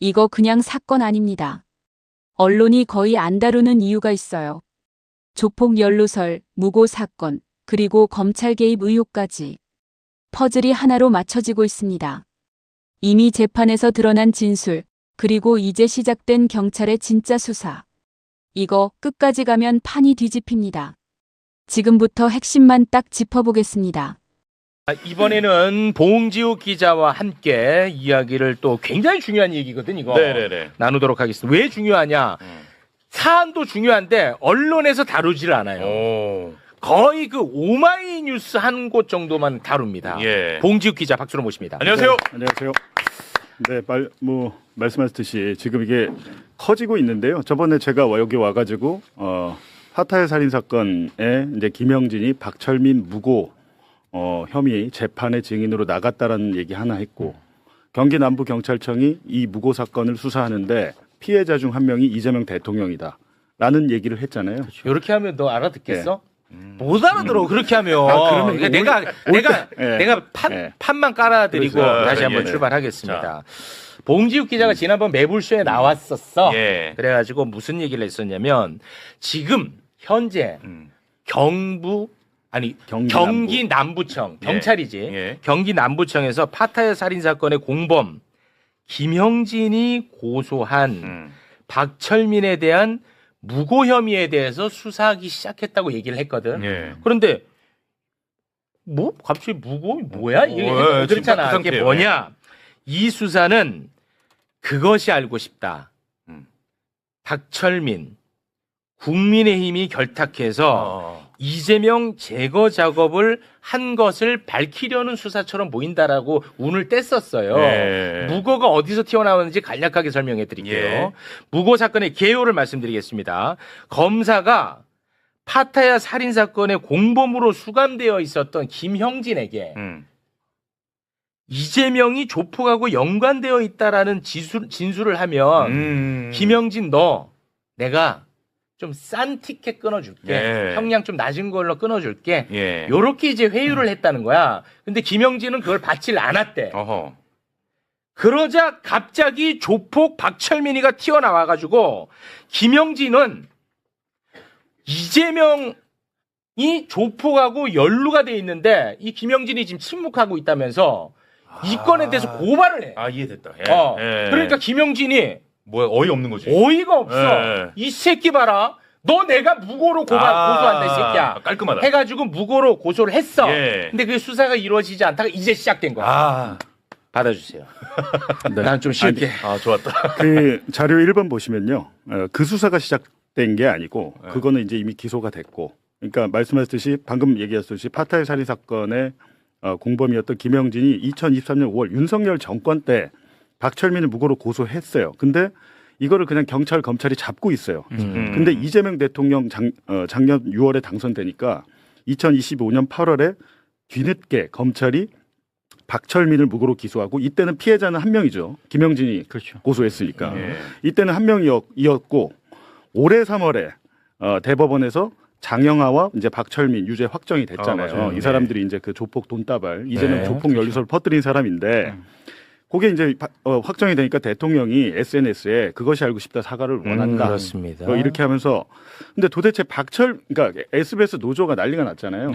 이거 그냥 사건 아닙니다. 언론이 거의 안 다루는 이유가 있어요. 조폭 연루설, 무고 사건, 그리고 검찰 개입 의혹까지. 퍼즐이 하나로 맞춰지고 있습니다. 이미 재판에서 드러난 진술, 그리고 이제 시작된 경찰의 진짜 수사. 이거 끝까지 가면 판이 뒤집힙니다. 지금부터 핵심만 딱 짚어보겠습니다. 이번에는 봉지욱 기자와 함께 이야기를 또 굉장히 중요한 얘기거든 이거 네네네. 나누도록 하겠습니다. 왜 중요하냐? 사안도 중요한데 언론에서 다루질 않아요. 오. 거의 그 오마이뉴스 한 곳 정도만 다룹니다. 예. 봉지욱 기자 박수로 모십니다. 안녕하세요. 안녕하세요. 네, 말씀하셨듯이 지금 이게 커지고 있는데요. 저번에 제가 여기 와가지고 파타야 살인 사건에 이제 김영진이 박철민 무고 혐의 재판의 증인으로 나갔다라는 얘기 하나 했고 경기 남부 경찰청이 이 무고 사건을 수사하는데 피해자 중 한 명이 이재명 대통령이다라는 얘기를 했잖아요. 이렇게 하면 너 알아듣겠어? 못 알아들어 그렇게 하면. 그러면 그러니까 내가 판만 깔아드리고 그렇죠. 다시 한번 예. 출발하겠습니다. 봉지욱 기자가 지난번 매불쇼에 나왔었어. 예. 그래가지고 무슨 얘기를 했었냐면 지금 현재 경기 남부청 경찰이지. 예. 경기 남부청에서 파타야 살인 사건의 공범 김형진이 고소한 박철민에 대한 무고 혐의에 대해서 수사하기 시작했다고 얘기를 했거든. 예. 그런데 뭐 갑자기 무고 뭐야 이게 예, 그렇잖아. 지금 그 이게 상태예요. 뭐냐? 이 수사는 그것이 알고 싶다. 박철민 국민의힘이 결탁해서 이재명 제거 작업을 한 것을 밝히려는 수사처럼 보인다라고 운을 뗐었어요. 네. 무고가 어디서 튀어나오는지 간략하게 설명해 드릴게요. 예. 무고 사건의 개요를 말씀드리겠습니다. 검사가 파타야 살인 사건의 공범으로 수감되어 있었던 김형진에게 이재명이 조폭하고 연관되어 있다라는 진술을 하면 김형진 너 내가 좀 싼 티켓 끊어줄게. 예. 형량 좀 낮은 걸로 끊어줄게. 예. 요렇게 이제 회유를 했다는 거야. 근데 김영진은 그걸 받질 않았대. 어허. 그러자 갑자기 조폭 박철민이가 튀어나와가지고 김영진은 이재명이 조폭하고 연루가 돼 있는데 이 김영진이 지금 침묵하고 있다면서 이 건에 대해서 고발을 해. 이해됐다. 예. 예. 그러니까 김영진이 뭐야 어이없는 거지. 어이가 없어. 예. 이 새끼 봐라. 너 내가 무고로 고소한다 이 새끼야. 깔끔하다. 해가지고 무고로 고소를 했어. 예. 근데 그 수사가 이루어지지 않다가 이제 시작된 거야. 받아주세요. 난 좀 쉽게. 좋았다. 그 자료 1번 보시면요. 그 수사가 시작된 게 아니고 그거는 이제 이미 기소가 됐고 그러니까 말씀하셨듯이 방금 얘기하셨듯이 파타야 살인 사건의 공범이었던 김영진이 2023년 5월 윤석열 정권 때 박철민을 무고로 고소했어요. 근데 이거를 그냥 경찰 검찰이 잡고 있어요. 근데 이재명 대통령 작년 6월에 당선되니까 2025년 8월에 뒤늦게 검찰이 박철민을 무고로 기소하고 이때는 피해자는 한 명이죠. 김영진이 고소했으니까. 이때는 한 명이었고 올해 3월에 대법원에서 장영하와 이제 박철민 유죄 확정이 됐잖아요. 이 사람들이 이제 그 조폭 돈다발 이재명 조폭 연루설 퍼뜨린 사람인데 그게 이제 확정이 되니까 대통령이 SNS에 그것이 알고 싶다 사과를 원한다. 그렇습니다. 이렇게 하면서 근데 도대체 그러니까 SBS 노조가 난리가 났잖아요.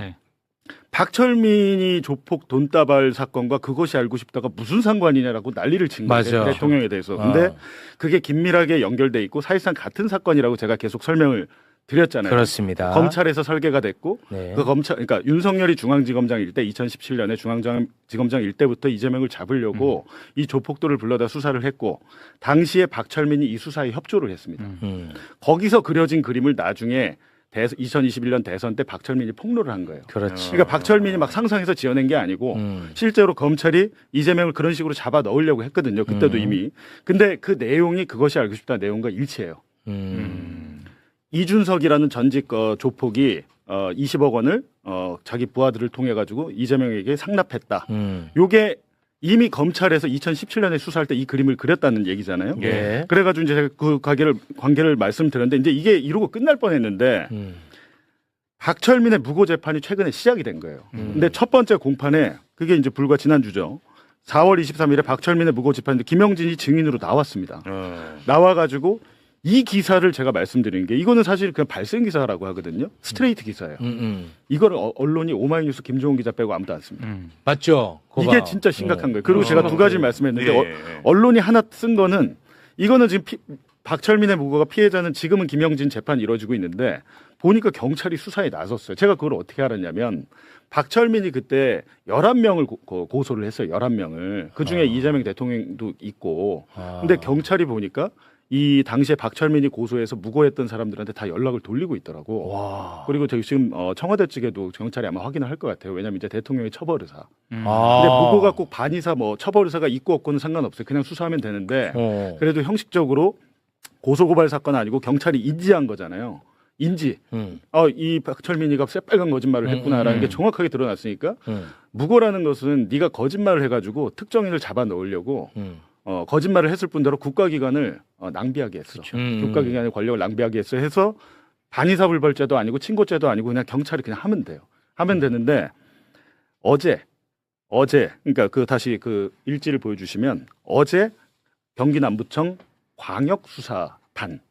박철민이 조폭 돈다발 사건과 그것이 알고 싶다가 무슨 상관이냐라고 난리를 친 거예요. 대통령에 대해서. 근데 그게 긴밀하게 연결돼 있고 사실상 같은 사건이라고 제가 계속 설명을 드렸잖아요. 그렇습니다. 검찰에서 설계가 됐고 네. 그러니까 윤석열이 중앙지검장일 때 2017년에 중앙지검장일 때부터 이재명을 잡으려고 이 조폭들을 불러다 수사를 했고 당시에 박철민이 이 수사에 협조를 했습니다. 거기서 그려진 그림을 나중에 2021년 대선 때 박철민이 폭로를 한 거예요. 그렇지. 그러니까 박철민이 막 상상해서 지어낸 게 아니고 실제로 검찰이 이재명을 그런 식으로 잡아 넣으려고 했거든요. 그때도 이미. 근데 그 내용이 그것이 알고 싶다 내용과 일치해요. 이준석이라는 전직 조폭이 20억 원을 자기 부하들을 통해 가지고 이재명에게 상납했다. 요게 이미 검찰에서 2017년에 수사할 때 이 그림을 그렸다는 얘기잖아요. 예. 그래가지고 이제 제가 그 관계를 말씀드렸는데 이제 이게 이러고 끝날 뻔했는데 박철민의 무고 재판이 최근에 시작이 된 거예요. 근데 첫 번째 공판에 그게 이제 불과 지난주죠. 4월 23일에 박철민의 무고 재판인데 김영진이 증인으로 나왔습니다. 나와가지고 이 기사를 제가 말씀드리는 게 이거는 사실 그냥 발생 기사라고 하거든요. 스트레이트 기사예요. 이걸 언론이 오마이뉴스 김종훈 기자 빼고 아무도 안 씁니다. 맞죠? 그거 이게 봐. 진짜 심각한 거예요. 그리고 제가 두 가지 말씀했는데 예, 예. 언론이 하나 쓴 거는 이거는 지금 박철민의 무고가 피해자는 지금은 김영진 재판이 이루어지고 있는데 보니까 경찰이 수사에 나섰어요. 제가 그걸 어떻게 알았냐면 박철민이 그때 11명을 고소를 했어요. 11명을. 그중에 이재명 대통령도 있고. 근데 경찰이 보니까 이 당시에 박철민이 고소해서 무고했던 사람들한테 다 연락을 돌리고 있더라고. 와. 그리고 저기 지금 청와대 측에도 경찰이 아마 확인을 할 것 같아요. 왜냐하면 이제 대통령의 처벌 의사. 아. 근데 무고가 꼭 반의사 뭐 처벌 의사가 있고 없고는 상관없어요. 그냥 수사하면 되는데 그래도 형식적으로 고소고발 사건 아니고 경찰이 인지한 거잖아요. 인지. 이 박철민이가 새빨간 거짓말을 했구나라는 게 정확하게 드러났으니까 무고라는 것은 네가 거짓말을 해가지고 특정인을 잡아 넣으려고 거짓말을 했을 뿐더러 국가기관을 낭비하게 했어. 국가기관의 권력을 낭비하게 했어 해서 반의사불벌죄도 아니고 친고죄도 아니고 그냥 경찰이 그냥 하면 돼요. 하면 되는데 어제 그러니까 그 다시 그 일지를 보여주시면 어제 경기 남부청 광역수사단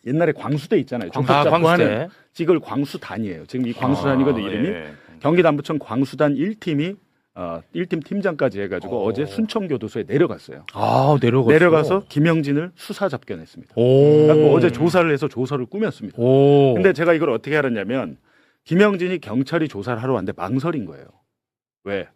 옛날에 광수대 있잖아요. 조폭 잡고 하는 이걸 광수단이에요. 지금 이 광수단이거든 이름이. 예. 경기 남부청 광수단 1팀이 1팀 팀장까지 해가지고 어제 순천교도소에 내려갔어요. 아, 내려가서 김영진을 수사 접견했습니다. 오. 그래서 어제 조사를 해서 조서를 꾸몄습니다. 오. 근데 제가 이걸 어떻게 알았냐면 김영진이 경찰이 조사를 하러 왔는데 망설인 거예요. 왜?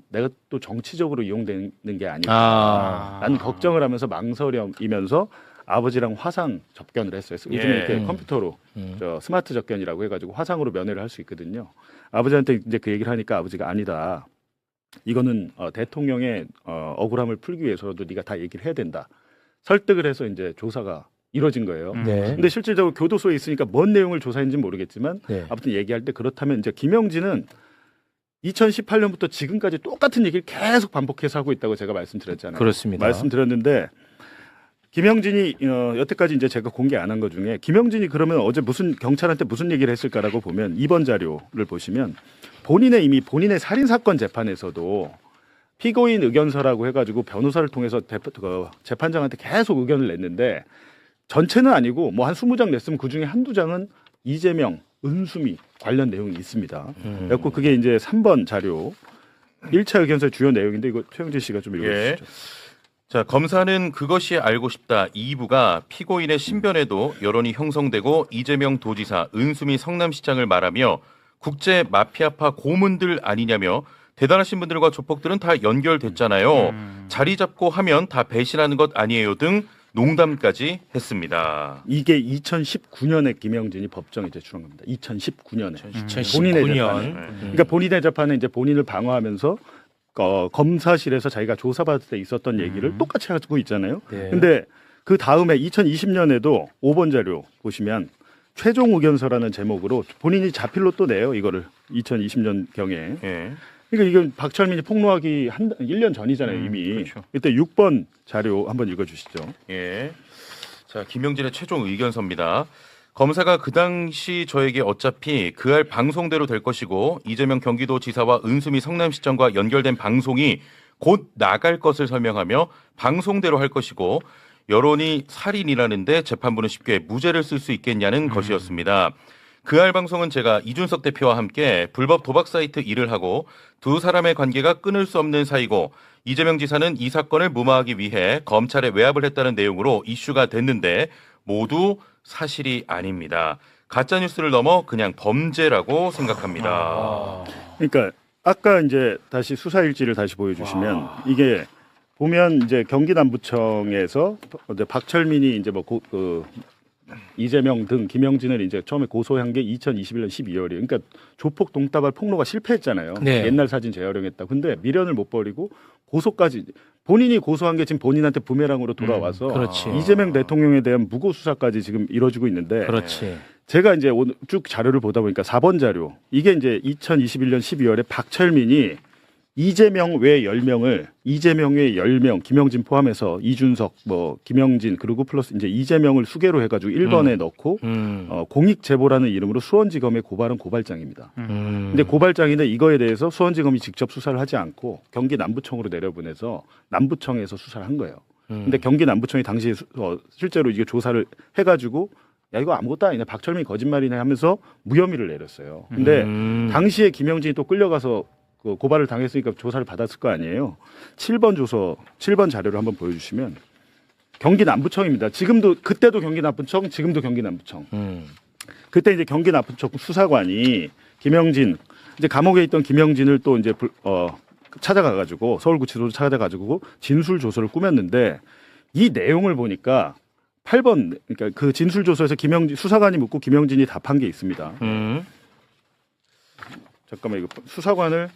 내가 또 정치적으로 이용되는 게 아닐까. 나는 걱정을 하면서 망설이면서 아버지랑 화상 접견을 했어요. 요즘에 이렇게 컴퓨터로 저 스마트 접견이라고 해가지고 화상으로 면회를 할 수 있거든요. 아버지한테 이제 그 얘기를 하니까 아버지가 아니다. 이거는 대통령의 억울함을 풀기 위해서라도 네가 다 얘기를 해야 된다. 설득을 해서 이제 조사가 이루어진 거예요. 네. 근데 실질적으로 교도소에 있으니까 뭔 내용을 조사했는지는 모르겠지만 네. 아무튼 얘기할 때 그렇다면 이제 김영진은 2018년부터 지금까지 똑같은 얘기를 계속 반복해서 하고 있다고 제가 말씀드렸잖아요. 그렇습니다. 말씀드렸는데 김영진이 여태까지 이제 제가 공개 안 한 것 중에 김영진이 그러면 어제 무슨 경찰한테 무슨 얘기를 했을까라고 보면 이번 자료를 보시면 이미 본인의 살인 사건 재판에서도 피고인 의견서라고 해가지고 변호사를 통해서 재판장한테 계속 의견을 냈는데 전체는 아니고 뭐 한 20장 냈으면 그 중에 한두 장은 이재명, 은수미 관련 내용이 있습니다. 그래서 그게 이제 3번 자료 1차 의견서의 주요 내용인데 이거 최영진 씨가 좀 읽어주시죠. 자, 검사는 그것이 알고 싶다 2부가 피고인의 신변에도 여론이 형성되고 이재명 도지사, 은수미 성남시장을 말하며 국제 마피아파 고문들 아니냐며 대단하신 분들과 조폭들은 다 연결됐잖아요. 자리 잡고 하면 다 배신하는 것 아니에요 등 농담까지 했습니다. 이게 2019년에 김영진이 법정에 제출한 겁니다. 2019년에. 2019년. 그러니까 본인의 재판에 이제 본인을 방어하면서 검사실에서 자기가 조사받을 때 있었던 얘기를 똑같이 하고 있잖아요. 네. 근데 그 다음에 2020년에도 5번 자료 보시면 최종 의견서라는 제목으로 본인이 자필로 또 내요. 이거를 2020년 경에. 예. 그러니까 이건 박철민이 폭로하기 1년 전이잖아요. 이미. 그렇죠. 이때 6번 자료 한번 읽어주시죠. 예. 자, 김영진의 최종 의견서입니다. 검사가 그 당시 저에게 어차피 그할 방송대로 될 것이고 이재명 경기도지사와 은수미 성남시장과 연결된 방송이 곧 나갈 것을 설명하며 방송대로 할 것이고 여론이 살인이라는데 재판부는 쉽게 무죄를 쓸 수 있겠냐는 것이었습니다. 그할 방송은 제가 이준석 대표와 함께 불법 도박 사이트 일을 하고 두 사람의 관계가 끊을 수 없는 사이고 이재명 지사는 이 사건을 무마하기 위해 검찰에 외압을 했다는 내용으로 이슈가 됐는데 모두 사실이 아닙니다. 가짜 뉴스를 넘어 그냥 범죄라고 생각합니다. 그러니까 아까 이제 다시 수사 일지를 다시 보여주시면 이게 보면 이제 경기 남부청에서 이제 박철민이 이제 뭐 이재명 등 김영진을 이제 처음에 고소한 게 2021년 12월이에요. 그러니까 조폭 동따발 폭로가 실패했잖아요. 네. 옛날 사진 재활용했다. 근데 미련을 못 버리고 고소까지 본인이 고소한 게 지금 본인한테 부메랑으로 돌아와서 그렇지. 이재명 대통령에 대한 무고 수사까지 지금 이루어지고 있는데 그렇지. 제가 이제 오늘 쭉 자료를 보다 보니까 4번 자료 이게 이제 2021년 12월에 박철민이 이재명 외 10명을 이재명 외 10명 김영진 포함해서 이준석 뭐 김영진 그리고 플러스 이제 이재명을 수개로 해가지고 1번에 넣고 공익 제보라는 이름으로 수원지검에 고발한 고발장입니다. 근데 고발장인데 이거에 대해서 수원지검이 직접 수사를 하지 않고 경기 남부청으로 내려보내서 남부청에서 수사를 한 거예요. 근데 경기 남부청이 당시에 실제로 이게 조사를 해가지고 야 이거 아무것도 아니네 박철민 거짓말이네 하면서 무혐의를 내렸어요. 근데 당시에 김영진이 또 끌려가서 그 고발을 당했으니까 조사를 받았을 거 아니에요. 7번 조서 7번 자료를 한번 보여주시면 경기 남부청입니다. 지금도 그때도 경기 남부청 지금도 경기 남부청. 그때 이제 경기 남부청 수사관이 김영진 이제 감옥에 있던 김영진을 또 이제 찾아가가지고 서울구치소로 찾아가지고 진술 조서를 꾸몄는데 이 내용을 보니까 8번 그러니까 그 진술 조서에서 김영진 수사관이 묻고 김영진이 답한 게 있습니다. 잠깐만 이거 수사관을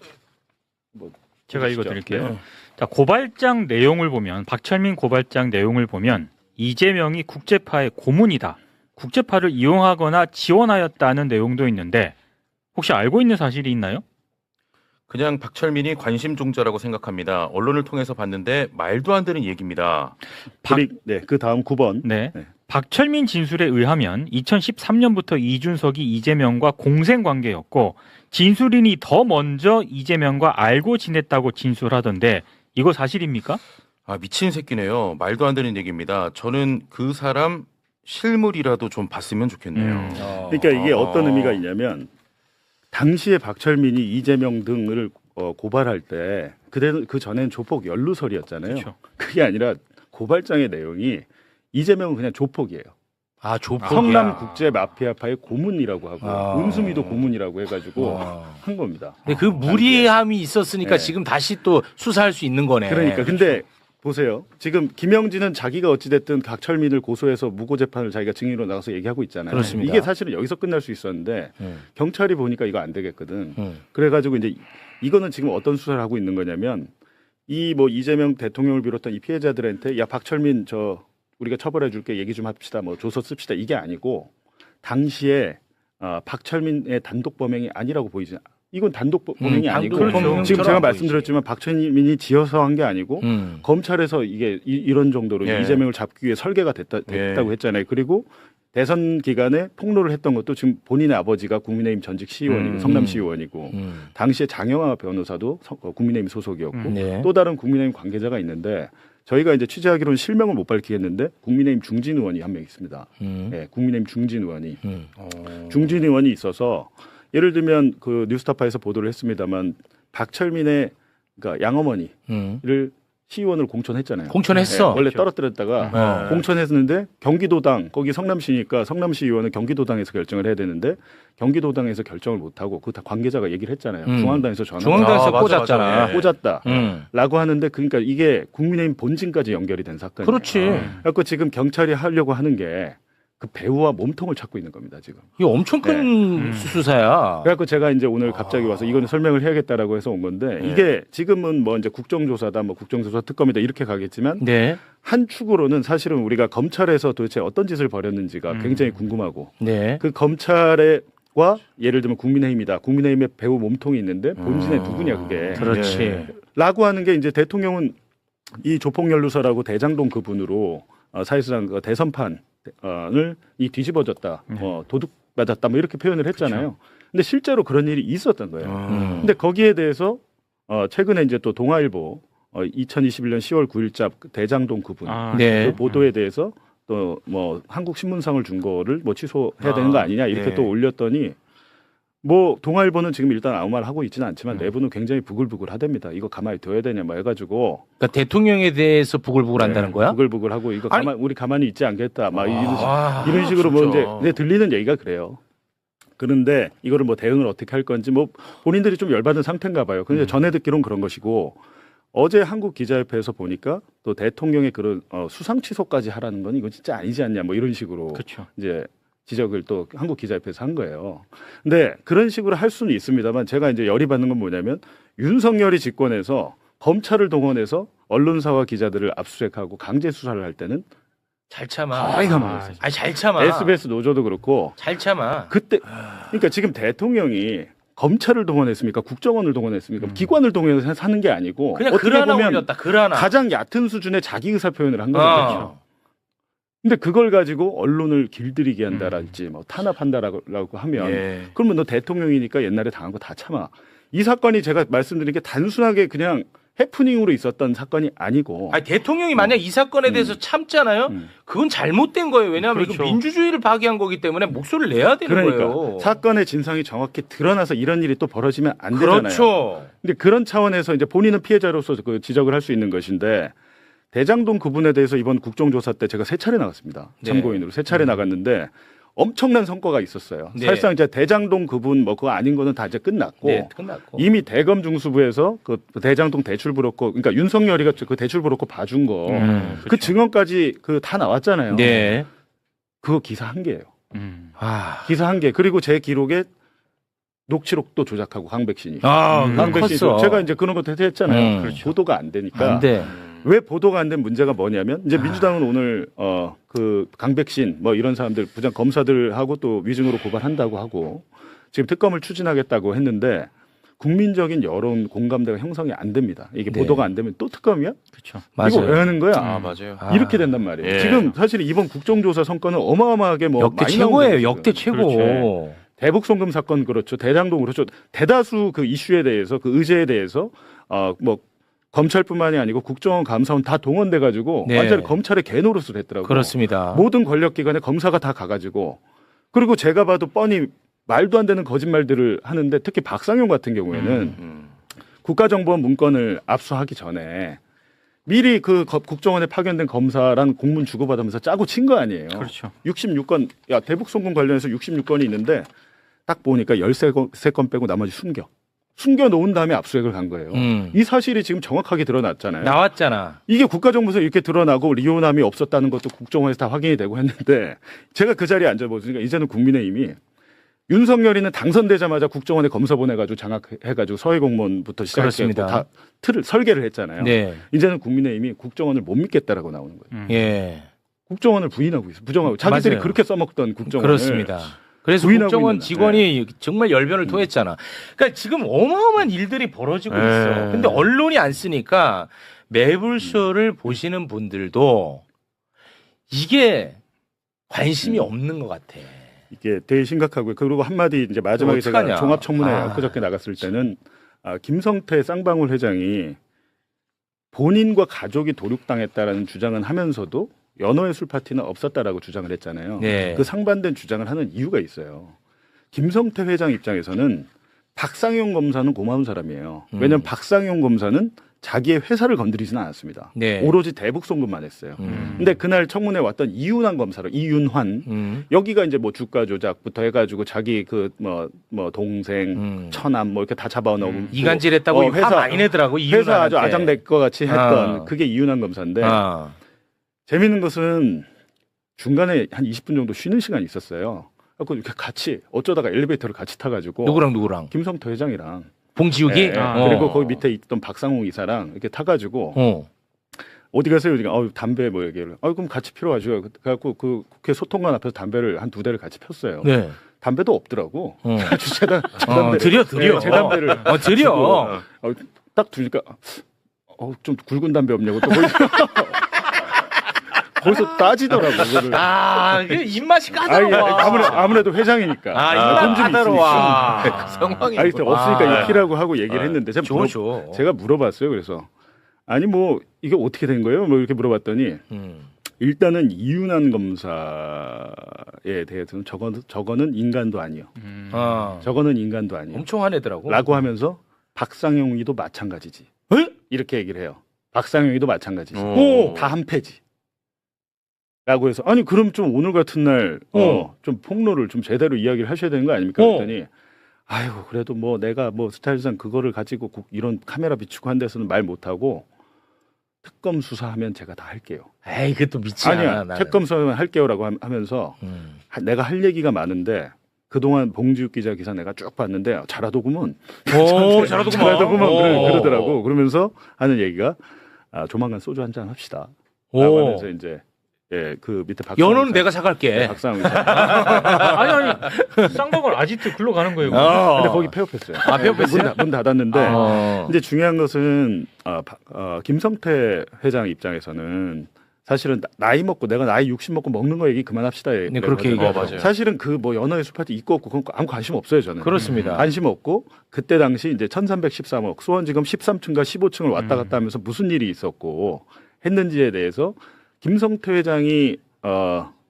뭐 제가 보시죠. 읽어드릴게요. 네. 자, 고발장 내용을 보면 박철민 고발장 내용을 보면 이재명이 국제파의 고문이다. 국제파를 이용하거나 지원하였다는 내용도 있는데 혹시 알고 있는 사실이 있나요? 그냥 박철민이 관심종자라고 생각합니다. 언론을 통해서 봤는데 말도 안 되는 얘기입니다. 네, 그 다음 9번. 네. 네. 박철민 진술에 의하면 2013년부터 이준석이 이재명과 공생 관계였고 진술인이 더 먼저 이재명과 알고 지냈다고 진술하던데 이거 사실입니까? 아 미친 새끼네요. 말도 안 되는 얘기입니다. 저는 그 사람 실물이라도 좀 봤으면 좋겠네요. 그러니까 이게 어떤 의미가 있냐면 당시에 박철민이 이재명 등을 고발할 때 그 전엔 조폭 연루설이었잖아요. 그렇죠. 그게 아니라 고발장의 내용이 이재명은 그냥 조폭이에요. 아 조폭이야. 성남국제 마피아파의 고문이라고 하고 아. 은수미도 고문이라고 해가지고 아. 한 겁니다. 근데 그 무리함이 있었으니까 네. 지금 다시 또 수사할 수 있는 거네. 그러니까 근데 보세요. 지금 김영진은 자기가 어찌됐든 박철민을 고소해서 무고 재판을 자기가 증인으로 나가서 얘기하고 있잖아요. 그렇습니다. 이게 사실은 여기서 끝날 수 있었는데 경찰이 보니까 이거 안 되겠거든. 음. 그래가지고 이제 이거는 지금 어떤 수사를 하고 있는 거냐면 이 뭐 이재명 대통령을 비롯한 이 피해자들한테 야 박철민 저 우리가 처벌해 줄게 얘기 좀 합시다 뭐 조서 씁시다 이게 아니고 당시에 박철민의 단독 범행이 아니라고 보이지. 이건 단독 범행이 아니고 단독 범행처럼 지금 제가 보이지. 말씀드렸지만 박철민이 지어서 한 게 아니고 음. 검찰에서 이게 이런 정도로 예. 이재명을 잡기 위해 설계가 됐다고 예. 했잖아요. 그리고 대선 기간에 폭로를 했던 것도 지금 본인의 아버지가 국민의힘 전직 시의원이고 성남 시의원이고 당시에 장영하 변호사도 국민의힘 소속이었고 네. 또 다른 국민의힘 관계자가 있는데 저희가 이제 취재하기로는 실명을 못 밝히겠는데 국민의힘 중진 의원이 한 명 있습니다. 예, 국민의힘 중진 의원이 중진 의원이 있어서 예를 들면 그 뉴스타파에서 보도를 했습니다만 박철민의 그러니까 양어머니를 시의원을 공천했잖아요. 공천했어. 네, 원래 떨어뜨렸다가 공천했는데 경기도당 거기 성남시니까 성남시 의원은 경기도당에서 결정을 해야 되는데 경기도당에서 결정을 못하고 그 다 관계자가 얘기를 했잖아요. 중앙당에서 전화 중앙당에서 맞아, 꽂았잖아. 맞아. 예. 꽂았다라고 하는데 그러니까 이게 국민의힘 본진까지 연결이 된 사건이에요. 그렇지. 그래서 지금 경찰이 하려고 하는 게 그 배우와 몸통을 찾고 있는 겁니다 지금. 이게 엄청 큰 수사야. 그래갖고 제가 이제 오늘 갑자기 와서 이거는 설명을 해야겠다라고 해서 온 건데 이게 지금은 뭐 이제 국정조사다, 뭐 국정조사 특검이다 이렇게 가겠지만 네. 한 축으로는 사실은 우리가 검찰에서 도대체 어떤 짓을 벌였는지가 굉장히 궁금하고 네. 그 검찰과 예를 들면 국민의힘이다. 국민의힘의 배우 몸통이 있는데 본진에 누구냐 그게. 그렇지. 예. 라고 하는 게 이제 대통령은 이 조폭연루서라고 대장동 그분으로 사실상 그 대선판을 이 뒤집어졌다, 도둑 맞았다, 뭐 이렇게 표현을 했잖아요. 근데 실제로 그런 일이 있었던 거예요. 근데 거기에 대해서 최근에 이제 또 동아일보 2021년 10월 9일자 대장동 그분 네. 그 보도에 대해서 또 뭐 한국 신문상을 준 거를 뭐 취소해야 되는 거 아니냐 이렇게 네. 또 올렸더니 뭐 동아일보는 지금 일단 아무 말 하고 있지는 않지만 내부는 굉장히 부글부글하답니다. 이거 가만히 둬야 되냐 뭐 해가지고 그러니까 대통령에 대해서 부글부글한다는 거야? 부글부글하고 이거 아니- 우리 가만히 있지 않겠다. 막 아, 이런 식으로 뭐 진짜. 이제 근데 들리는 얘기가 그래요. 그런데 이거를 뭐 대응을 어떻게 할 건지 뭐 본인들이 좀 열받은 상태인가 봐요. 근데 전해 듣기로는 그런 것이고 어제 한국 기자협회에서 보니까 또 대통령의 그런 수상 취소까지 하라는 건 이건 진짜 아니지 않냐 뭐 이런 식으로 그렇죠. 이제 지적을 또 한국 기자협회에서 한 거예요. 근데 그런 식으로 할 수는 있습니다만 제가 이제 열이 받는 건 뭐냐면 윤석열이 집권해서 검찰을 동원해서 언론사와 기자들을 압수수색하고 강제 수사를 할 때는 잘 참아. 거의 가만히 있어요. 아니 잘 참아. SBS 노조도 그렇고 잘 참아. 그때 그러니까 지금 대통령이 검찰을 동원했습니까? 국정원을 동원했습니까? 기관을 동원해서 하는 게 아니고 그냥 어떻게 글 하나 보면 올렸다. 글 하나. 가장 얕은 수준의 자기 의사 표현을 한 거죠. 근데 그걸 가지고 언론을 길들이게 한다랄지 뭐 탄압한다라고 하면 예. 그러면 너 대통령이니까 옛날에 당한 거 다 참아. 이 사건이 제가 말씀드린 게 단순하게 그냥 해프닝으로 있었던 사건이 아니고 아니, 대통령이 만약 이 사건에 대해서 참잖아요. 그건 잘못된 거예요. 왜냐하면 그렇죠. 이거 민주주의를 파괴한 거기 때문에 목소리를 내야 되는 그러니까 거예요. 사건의 진상이 정확히 드러나서 이런 일이 또 벌어지면 안 되잖아요. 그렇죠. 근데 그런 차원에서 이제 본인은 피해자로서 그 지적을 할 수 있는 것인데 대장동 그분에 대해서 이번 국정조사 때 제가 3차례 나갔습니다. 네. 참고인으로 3차례 나갔는데 엄청난 성과가 있었어요. 네. 사실상 이제 대장동 그분 뭐 그거 아닌 거는 다 이제 끝났고 네, 끝났고. 이미 대검 중수부에서 그 대장동 대출 브로커 그러니까 윤석열이가 그 대출 브로커 봐준 거 그 증언까지 그 다 나왔잖아요. 네. 그거 기사 한 개예요. 아, 기사 한 개. 그리고 제 기록에 녹취록도 조작하고 강백신이. 강백신 컸어. 제가 이제 그런 것도 했잖아요. 그렇죠. 보도가 안 되니까. 안 돼. 왜 보도가 안 된 문제가 뭐냐면 이제 민주당은 오늘 그 강백신 뭐 이런 사람들 부장 검사들하고 또 위증으로 고발한다고 하고 지금 특검을 추진하겠다고 했는데 국민적인 여론 공감대가 형성이 안 됩니다. 이게 네. 보도가 안 되면 또 특검이야? 그렇죠. 이거 왜 하는 거야? 아, 맞아요. 아. 이렇게 된단 말이에요. 예. 지금 사실 이번 국정조사 성과는 어마어마하게 뭐 역대 많이 최고예요. 나온 역대 거죠. 최고. 그렇죠. 대북 송금 사건 그렇죠. 대장동 그렇죠. 대다수 그 이슈에 대해서 그 의제에 대해서 뭐 검찰뿐만이 아니고 국정원 감사원 다 동원돼 가지고 네. 완전히 검찰의 개노릇을 했더라고요. 그렇습니다. 모든 권력기관에 검사가 다 가가지고 그리고 제가 봐도 뻔히 말도 안 되는 거짓말들을 하는데 특히 박상용 같은 경우에는 국가정보원 문건을 압수하기 전에 미리 그 국정원에 파견된 검사랑 공문 주고받으면서 짜고 친 거 아니에요. 그렇죠. 66건, 야, 대북 송금 관련해서 66건이 있는데 딱 보니까 13건 빼고 나머지 숨겨 놓은 다음에 압수수색을 간 거예요. 이 사실이 지금 정확하게 드러났잖아요. 나왔잖아. 이게 국가정보에서 이렇게 드러나고 리오남이 없었다는 것도 국정원에서 다 확인이 되고 했는데 제가 그 자리에 앉아보니까 이제는 국민의힘이 윤석열이는 당선되자마자 국정원에 검사 보내가지고 장악해가지고 서해공무원부터 시작해서 다 틀을 설계를 했잖아요. 네. 이제는 국민의힘이 국정원을 못 믿겠다라고 나오는 거예요. 예. 국정원을 부인하고 있어요. 부정하고 자기들이 맞아요. 그렇게 써먹던 국정원을 그렇습니다. 그래서 부인하고 국정원 있는, 직원이 정말 열변을 토했잖아. 그러니까 지금 어마어마한 일들이 벌어지고 네. 있어. 근데 언론이 안 쓰니까 매불쇼를 보시는 분들도 이게 관심이 없는 것 같아. 이게 되게 심각하고요. 그리고 한마디 이제 마지막에 제가 어떡하냐. 종합청문회 아. 엊그저께 나갔을 때는 김성태 쌍방울 회장이 본인과 가족이 도륙당했다라는 주장은 하면서도 연호의 술 파티는 없었다라고 주장을 했잖아요. 네. 그 상반된 주장을 하는 이유가 있어요. 김성태 회장 입장에서는 박상용 검사는 고마운 사람이에요. 왜냐하면 박상용 검사는 자기의 회사를 건드리지는 않았습니다. 네. 오로지 대북 송금만 했어요. 근데 그날 청문회 왔던 이윤환 검사로 이윤환 여기가 이제 뭐 주가 조작부터 해가지고 자기 그 뭐 동생 처남 뭐 이렇게 다 잡아놓고 이간질했다고 화 많이 내더라고. 회사 아주 이윤환한테. 아장낼 것 같이 했던 그게 이윤환 검사인데 재밌는 것은 중간에 한 20분 정도 쉬는 시간이 있었어요. 그래서 이렇게 같이 어쩌다가 엘리베이터를 같이 타가지고 누구랑 김성태 회장이랑 봉지욱이 예, 그리고 거기 밑에 있던 박상웅 이사랑 이렇게 타가지고 어디 가세요? 그러니까 담배 뭐 얘기를. 그럼 같이 필요하죠. 그래갖고 그 국회 소통관 앞에서 담배를 한 2대를 같이 폈어요. 네. 담배도 없더라고. 아주 제 담배. 드려. 네, 제 담배를. 드려. 딱 두니까 좀 굵은 담배 없냐고 또 거기서 따지더라고. 그거를. 이게 입맛이 까다로워. 아무래도 회장이니까. 입맛 까다로워. 그 상황이 없으니까 이거 피라고 하고 얘기를 했는데 제가 물어봤어요. 그래서 아니 뭐 이게 어떻게 된 거예요? 뭐 이렇게 물어봤더니 일단은 이윤환 검사에 대해서는 저거는 인간도 아니요. 저거는 인간도 아니요. 엄청 화내더라고. 라고 하면서 박상용이도 마찬가지지. 이렇게 얘기를 해요. 박상용이도 마찬가지지. 다 한 패지. 라고 해서 아니 그럼 좀 오늘 같은 날 좀 폭로를 좀 제대로 이야기를 하셔야 되는 거 아닙니까? 그랬더니 아이고 그래도 뭐 내가 뭐 스타일상 그거를 가지고 이런 카메라 비추고 한 데서는 말 못하고 특검 수사하면 제가 다 할게요. 에이 그것도 미치지 아니야. 않아. 특검 수사하면 할게요라고 하면서 내가 할 얘기가 많은데 그동안 봉지욱 기자 기사 내가 쭉 봤는데 잘하더구먼. 잘하더구먼. 그러더라고. 그러면서 하는 얘기가 조만간 소주 한잔 합시다. 라고 하면서 이제 예, 그 밑에 박상훈 연호는 이사. 내가 사갈게. 네, 박상훈 이사. 아니 쌍방울 아지트 글로 가는 거예요. 근데 거기 폐업했어요. 아, 폐업했어요? 문 닫았는데 이제 중요한 것은 김성태 회장 입장에서는 사실은 나이 먹고 내가 나이 60 먹고 먹는 거 얘기 그만합시다. 네, 그렇게 얘기하죠. 맞아요. 사실은 그 뭐 연어의 숲한테 있고 없고 그건 아무 관심 없어요 저는. 그렇습니다. 관심 없고 그때 당시 이제 1313억 수원지검 13층과 15층을 왔다 갔다 하면서 무슨 일이 있었고 했는지에 대해서 김성태 회장이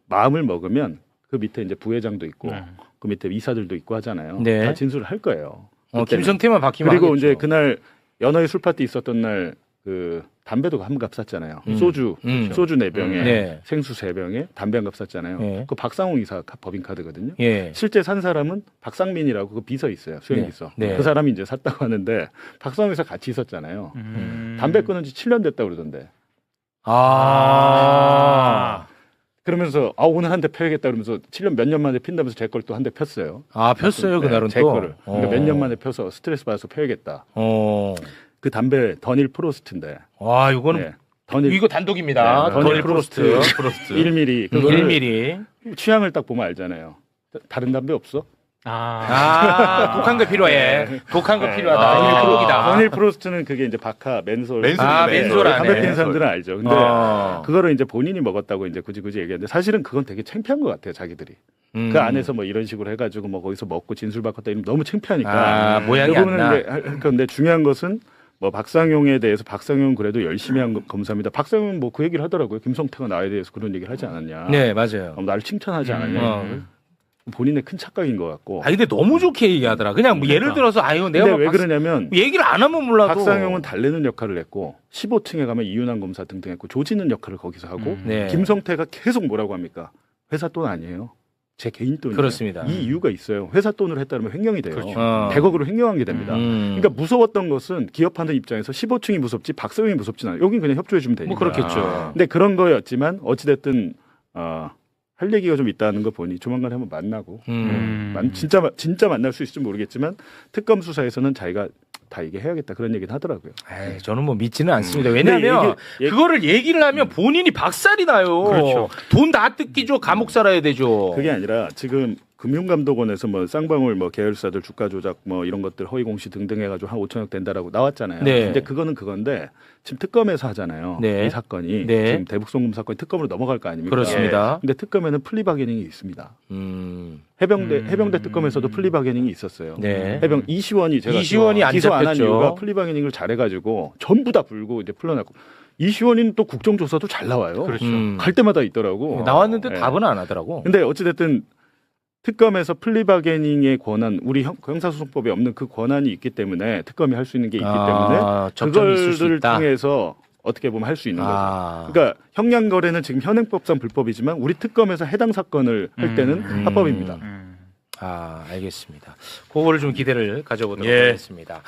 마음을 먹으면 그 밑에 이제 부회장도 있고 그 밑에 이사들도 있고 하잖아요. 네. 다 진술을 할 거예요. 그때는. 김성태만 바뀌면 그리고 하겠죠. 이제 그날 연어의 술 파티 있었던 날 그 담배도 한 값 샀잖아요. 소주 4병에 네. 생수 3병에 담배 한 값 샀잖아요. 네. 그 박상웅 이사 법인카드거든요. 예. 실제 산 사람은 박상민이라고 그 비서 있어요. 수행비서. 네. 네. 그 사람이 이제 샀다고 하는데 박상웅 이사 같이 있었잖아요. 담배 끊은 지 7년 됐다 그러던데. 그러면서 오늘 한 대 펴야겠다 그러면서 7년 몇 년 만에 핀다면서 제 걸 또 한 대 폈어요. 폈어요 그날은 제 또. 거를. 그러니까 몇 년 만에 펴서 스트레스 받아서 펴야겠다. 어. 그 담배 더닐 프로스트인데. 와 이거는 네. 더닐 이거 단독입니다. 네, 더닐 프로스트. 프로스트. 1mm. 그거를 1mm. 취향을 딱 보면 알잖아요. 다른 담배 없어? 독한 거 필요해. 독한 거 필요하다. 이게 프로기다. 더닐 프로스트는 그게 이제 바카 맨솔. 맨솔 안에. 담배 피는 사람들은 알죠. 근데 어. 그거를 이제 본인이 먹었다고 이제 굳이 얘기하는데 사실은 그건 되게 창피한 것 같아요, 자기들이. 그 안에서 뭐 이런 식으로 해가지고 뭐 거기서 먹고 진술 바꿨다 이러면 너무 창피하니까. 모양이 안 나. 그런데 중요한 것은 뭐 박상용에 대해서 박상용 그래도 열심히 한 검사입니다. 박상용 뭐 그 얘기를 하더라고요. 김성태가 나에 대해서 그런 얘기를 하지 않았냐. 네 맞아요. 나를 칭찬하지 않았냐. 본인의 큰 착각인 것 같고. 근데 너무 좋게 얘기하더라. 그냥 뭐 예를 들어서 내가 근데 막 왜 그러냐면 얘기를 안 하면 몰라도 박상용은 달래는 역할을 했고 15층에 가면 이윤환 검사 등등했고 조지는 역할을 거기서 하고 네. 김성태가 계속 뭐라고 합니까? 회사 돈 아니에요. 제 개인 돈이에요. 그렇습니다. 이 이유가 있어요. 회사 돈으로 했다면 횡령이 돼요. 그렇죠. 100억으로 횡령한 게 됩니다. 그러니까 무서웠던 것은 기업하는 입장에서 15층이 무섭지 박상용이 무섭진 않아요. 여긴 그냥 협조해 주면 되니까. 뭐 그렇겠죠. 근데 그런 거였지만 어찌됐든 할 얘기가 좀 있다는 거 보니 조만간에 한번 만나고 진짜 만날 수 있을지 모르겠지만 특검 수사에서는 자기가 다 얘기해야겠다 그런 얘기는 하더라고요. 에이, 저는 뭐 믿지는 않습니다. 왜냐하면 그거를 얘기를 하면 본인이 박살이 나요. 그렇죠. 돈 다 뜯기죠. 감옥 살아야 되죠. 그게 아니라 지금 금융감독원에서 뭐 쌍방울 뭐 계열사들 주가 조작 뭐 이런 것들 허위 공시 등등 해가지고 한 5천억 된다라고 나왔잖아요. 네. 근데 그거는 그건데 지금 특검에서 하잖아요. 네. 이 사건이 네. 지금 대북송금 사건이 특검으로 넘어갈 거 아닙니까? 그렇습니다. 근데 특검에는 플리바게닝이 있습니다. 음. 해병대 특검에서도 플리바게닝이 있었어요. 네. 해병 이시원이 제가 이시원이 안 기소 안 한 잡혔죠. 이유가 플리바게닝을 잘해가지고 전부 다 불고 이제 풀려났고 이시원이는 또 국정조사도 잘 나와요. 그렇죠. 갈 때마다 있더라고. 나왔는데 네. 답은 안 하더라고. 근데 어찌됐든 특검에서 플리바게닝의 권한, 우리 형사소송법에 없는 그 권한이 있기 때문에 특검이 할 수 있는 게 있기 때문에 접점이 있을 수 그걸 있다. 통해서 어떻게 보면 할 수 있는 아. 거죠. 그러니까 형량거래는 지금 현행법상 불법이지만 우리 특검에서 해당 사건을 할 때는 합법입니다. 알겠습니다. 그거를 좀 기대를 가져보도록 예. 하겠습니다.